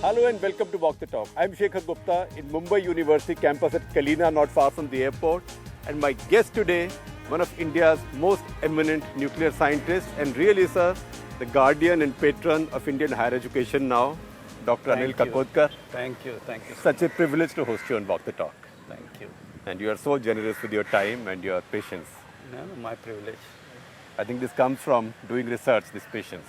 Hello and welcome to Walk the Talk. I'm Shekhar Gupta in Mumbai University campus at Kalina, not far from the airport. And my guest today, one of India's most eminent nuclear scientists and really, sir, the guardian and patron of Indian higher education now, Dr. Anil Kakodkar. Thank you. Such a privilege to host you on Walk the Talk. Thank you. And you are so generous with your time and your patience. No, my privilege. I think this comes from doing research, this patience.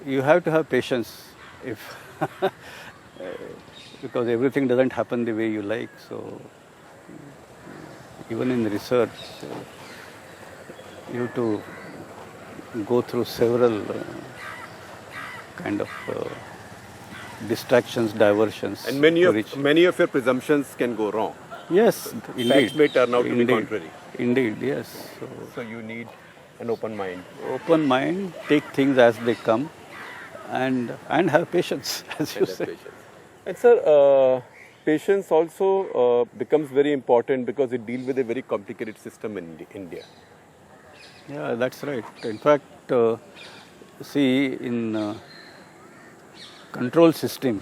You have to have patience if because everything doesn't happen the way you like. So even in research, you have to go through several kind of distractions, diversions. And many of your presumptions can go wrong. Yes, indeed. Facts may turn out to be contrary. Indeed, yes. So you need an open mind. Open mind, take things as they come, and have patience, as you say. And sir, patience also becomes very important because it deals with a very complicated system in India. Yeah, that's right. In fact, see, in control system.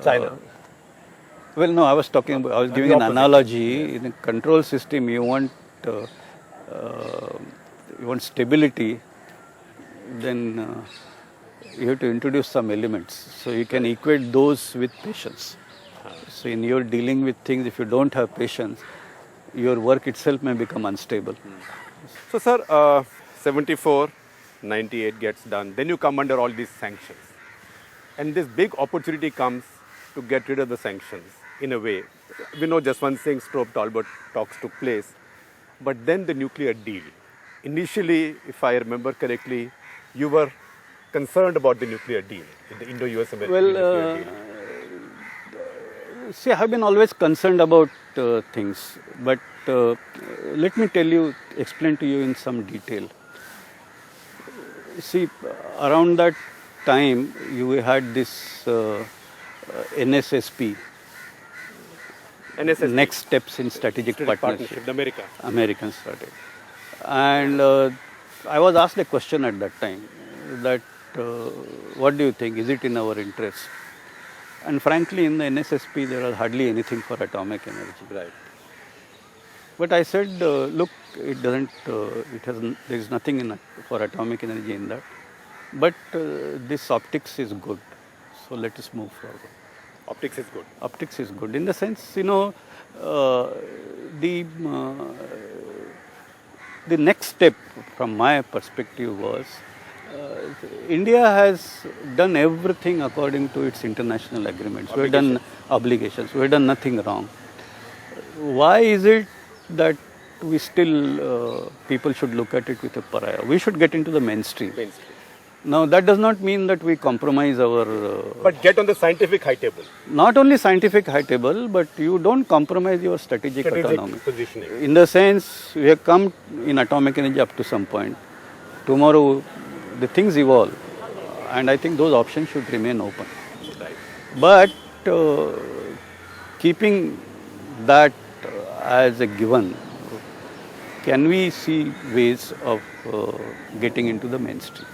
China. I was giving an analogy. In a control system, you want stability, then you have to introduce some elements. So you can equate those with patience. So in your dealing with things, if you don't have patience, your work itself may become unstable. So sir, 74, 98 gets done. Then you come under all these sanctions. And this big opportunity comes to get rid of the sanctions in a way. We know just one thing, Stroop-Talbot talks took place. But then the nuclear deal. Initially, if I remember correctly, you were concerned about the nuclear deal, the indo-us nuclear deal. See, I have been always concerned about things. But let me explain to you in some detail. See, around that time, you had this NSSP. Next steps in strategic partnership. The American strategy. And I was asked a question at that time that what do you think? Is it in our interest? And frankly, in the NSSP, there was hardly anything for atomic energy. Right. But I said, look, there is nothing for atomic energy in that. But this optics is good. So let us move forward. Optics is good. Optics is good in the sense, the next step from my perspective was India has done everything according to its international agreements. We have done obligations. We have done nothing wrong. Why is it that we still, people should look at it with a pariah? We should get into the mainstream. Now, that does not mean that we compromise our... but get on the scientific high table. Not only scientific high table, but you don't compromise your strategic autonomy. Positioning. In the sense, we have come in atomic energy up to some point. Tomorrow, the things evolve. And I think those options should remain open. Right. But keeping that as a given, can we see ways of getting into the mainstream?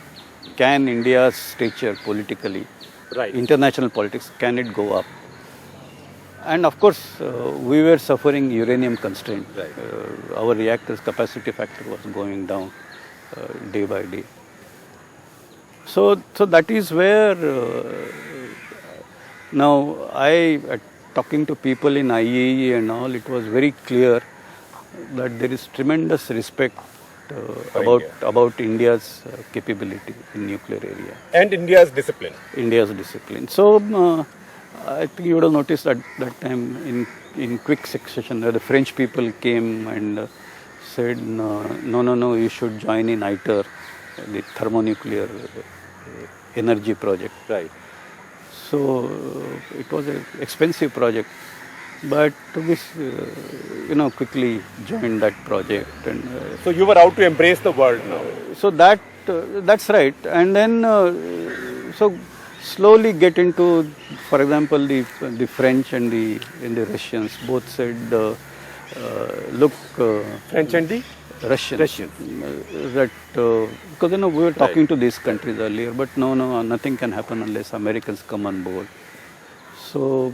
Can India's stature politically, international politics, can it go up? And of course, we were suffering uranium constraint. Right. Our reactor's capacity factor was going down day by day. So that is where now talking to people in IAEA and all, it was very clear that there is tremendous respect about India's capability in nuclear area. And India's discipline. So, I think you would have noticed that time in quick succession, the French people came and said, no, you should join in ITER, the thermonuclear energy project. Right. So, it was an expensive project. But we, quickly joined that project, and so you were out to embrace the world now. So that's right, and then so slowly get into, for example, the French and the Russians both said look, French and the Russian. Russian. Because we were talking to these countries earlier, but no, nothing can happen unless Americans come on board. So,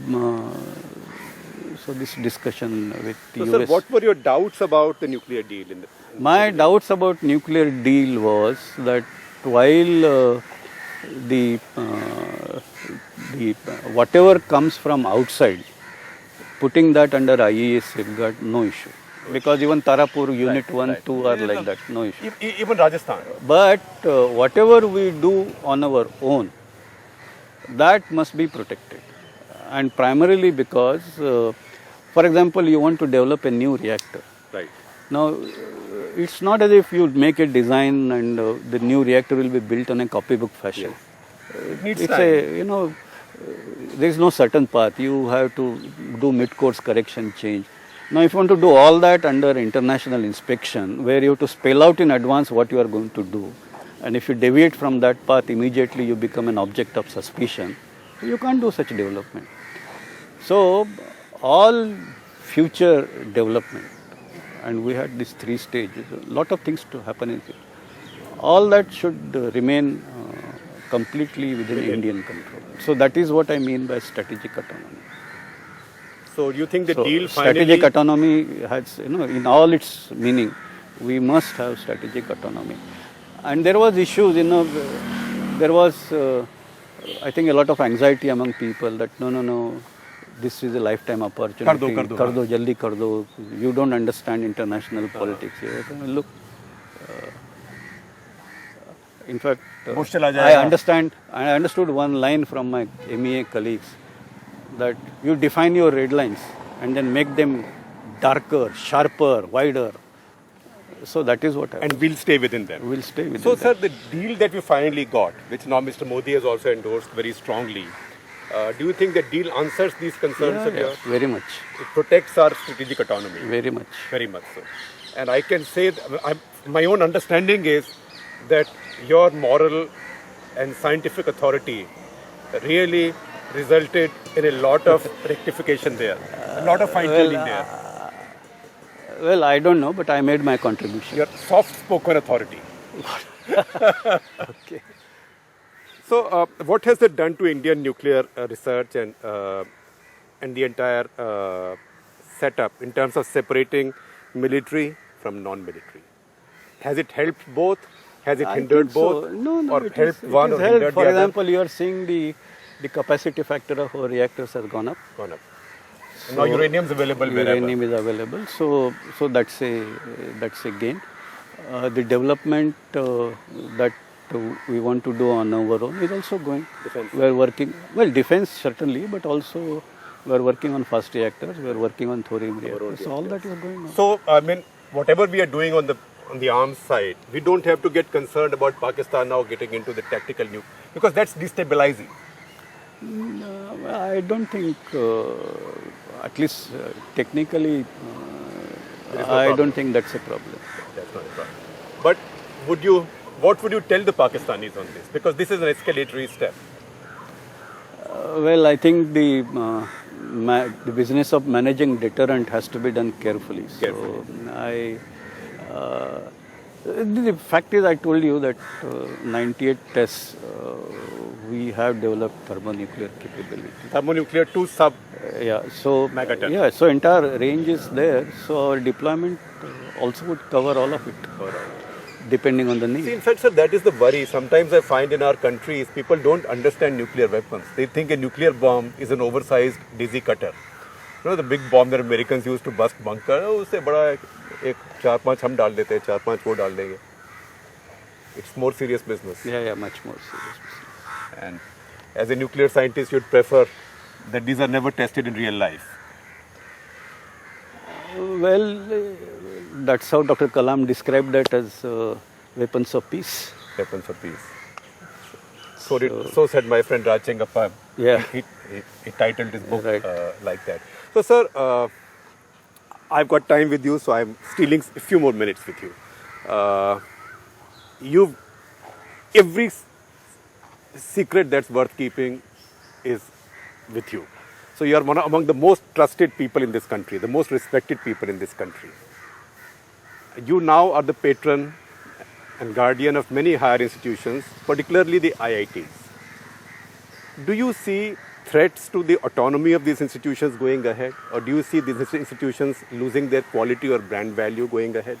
so this discussion with So, US. sir, what were your doubts about the nuclear deal? My doubts about nuclear deal was that while the whatever comes from outside, putting that under IAEA safeguard, no issue. Because even Tarapur Unit 1, 2 are like that, no issue. Even Rajasthan. But whatever we do on our own, that must be protected. And primarily because, for example, you want to develop a new reactor. Right. Now, it's not as if you make a design and the new reactor will be built on a copybook fashion. Yes. It needs It's time. There is no certain path. You have to do mid-course correction change. Now, if you want to do all that under international inspection, where you have to spell out in advance what you are going to do, and if you deviate from that path, immediately you become an object of suspicion, you can't do such development. So, all future development, and we had these 3 stages, a lot of things to happen in it. All that should remain completely within Indian control. So that is what I mean by strategic autonomy. So you think the deal strategic finally... autonomy has, in all its meaning, we must have strategic autonomy. And there was issues, there was, I think, a lot of anxiety among people that no, this is a lifetime opportunity. Kar do. Jaldi kar do. You don't understand international politics. Look, in fact, I understood one line from my MEA colleagues that you define your red lines and then make them darker, sharper, wider. So that is what I... And we'll stay within them. We'll stay within So, them. sir, the deal that we finally got, which now Mr. Modi has also endorsed very strongly, do you think the deal answers these concerns of yours? Very much. It protects our strategic autonomy. Very much. Very much so. And I can say, my own understanding is that your moral and scientific authority really resulted in a lot of rectification there, a lot of fine-tuning there. Well, I don't know, but I made my contribution. Your soft-spoken authority. Okay. So, what has it done to Indian nuclear research and the entire setup in terms of separating military from non-military? Has it helped both? Has it hindered both? No, or helped one or hindered the other? For example, you are seeing the capacity factor of our reactors has gone up. So now uranium is available wherever. Uranium is available, so that's a gain. The development that we want to do on our own is also going. Defense. We are working, defense certainly, but also we are working on fast reactors. We are working on thorium reactors. So all that is going on. So I mean, whatever we are doing on the arms side, we don't have to get concerned about Pakistan now getting into the tactical nuke, because that's destabilizing. I don't think, at least technically, I don't think that's a problem. That's not a problem. But what would you tell the Pakistanis on this? Because this is an escalatory step. I think the business of managing deterrent has to be done carefully. So the fact is, I told you that 98 tests, we have developed thermonuclear capability. Thermonuclear to sub megaton. Yeah, so entire range is there. So our deployment also would cover all of it, depending on the need. See, in fact, sir, that is the worry. Sometimes I find in our countries, people don't understand nuclear weapons. They think a nuclear bomb is an oversized daisy cutter. You know, the big bomb that Americans used to bust bunker, उससे बड़ा एक 4-5 हम डाल देते हैं, 4-5 वो डाल देंगे. It's more serious business. Yeah, much more serious business. And as a nuclear scientist, you'd prefer that these are never tested in real life. That's how Dr. Kalam described that as weapons of peace. Weapons of peace. So said my friend Raj Chengappa. Yeah. He titled his book like that. So, sir, I've got time with you, so I'm stealing a few more minutes with you. Every secret that's worth keeping is with you. So you are among the most trusted people in this country, the most respected people in this country. You now are the patron and guardian of many higher institutions, particularly the IITs. Do you see threats to the autonomy of these institutions going ahead? Or do you see these institutions losing their quality or brand value going ahead?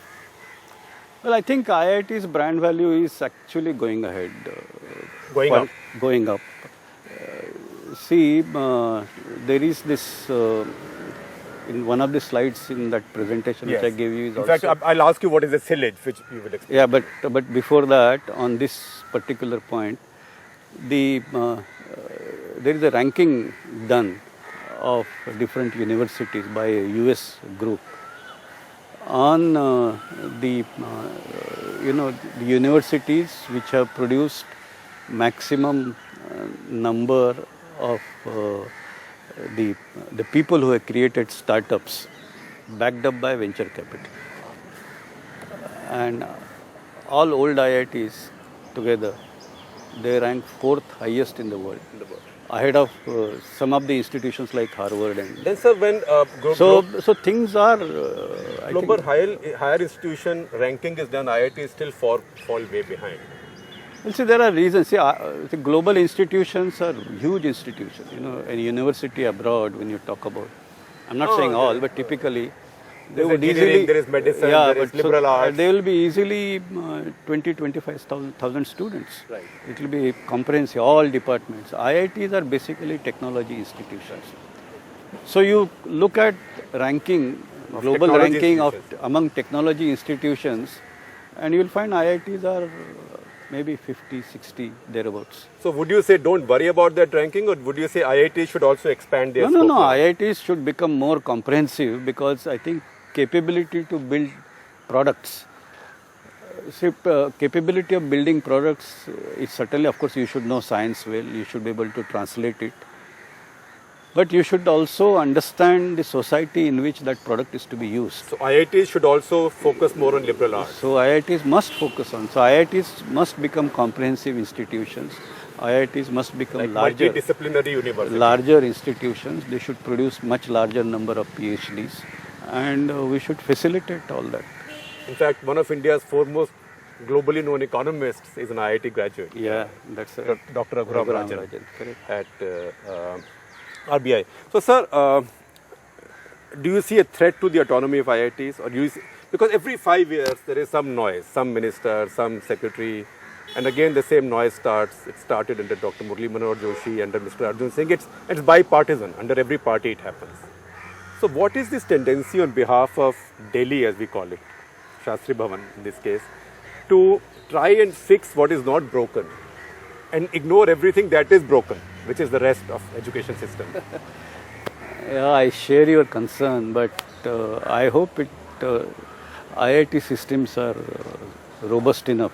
Well, I think IIT's brand value is actually going ahead. Going up. See, there is this, in one of the slides in that presentation which I gave you. Is in fact, I'll ask you what is the sillage, which you will explain. Yeah, but before that, on this particular point, there is a ranking done of different universities by a US group on the universities which have produced maximum number of the people who have created startups backed up by venture capital. And all old IITs together, they rank 4th highest in the world. Ahead of some of the institutions like Harvard and. Then, sir, when so things are. Global higher institution ranking is done, IIT still fall way behind. Well, see, there are reasons. See, the global institutions are huge institutions. You know, a university abroad, when you talk about, I'm not saying all, but typically. They would easily, there is medicine, there is liberal arts. They will be easily 25,000 students. Right. It will be comprehensive, all departments. IITs are basically technology institutions. So you look at ranking, global ranking among technology institutions, and you will find IITs are maybe 50, 60, thereabouts. So would you say don't worry about that ranking, or would you say IITs should also expand their scope? No, IITs should become more comprehensive, because I think capability to build products. Capability of building products is certainly, of course, you should know science well, you should be able to translate it. But you should also understand the society in which that product is to be used. So IITs should also focus more on liberal arts. So IITs must focus on. So IITs must become comprehensive institutions. IITs must become like multidisciplinary universities. Larger institutions. They should produce much larger number of PhDs. And we should facilitate all that. In fact, one of India's foremost globally known economists is an IIT graduate. Yeah, that's Dr. Rajan. Correct. At RBI. So, sir, do you see a threat to the autonomy of IITs? Or do you see, because every 5 years there is some noise, some minister, some secretary, and again the same noise starts. It started under Dr. Murli Manohar Joshi, under Mr. Arjun Singh. It's bipartisan. Under every party it happens. So what is this tendency on behalf of Delhi, as we call it, Shastri Bhavan in this case, to try and fix what is not broken and ignore everything that is broken, which is the rest of education system? Yeah, I share your concern, but I hope IIT systems are robust enough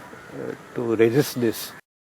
to resist this.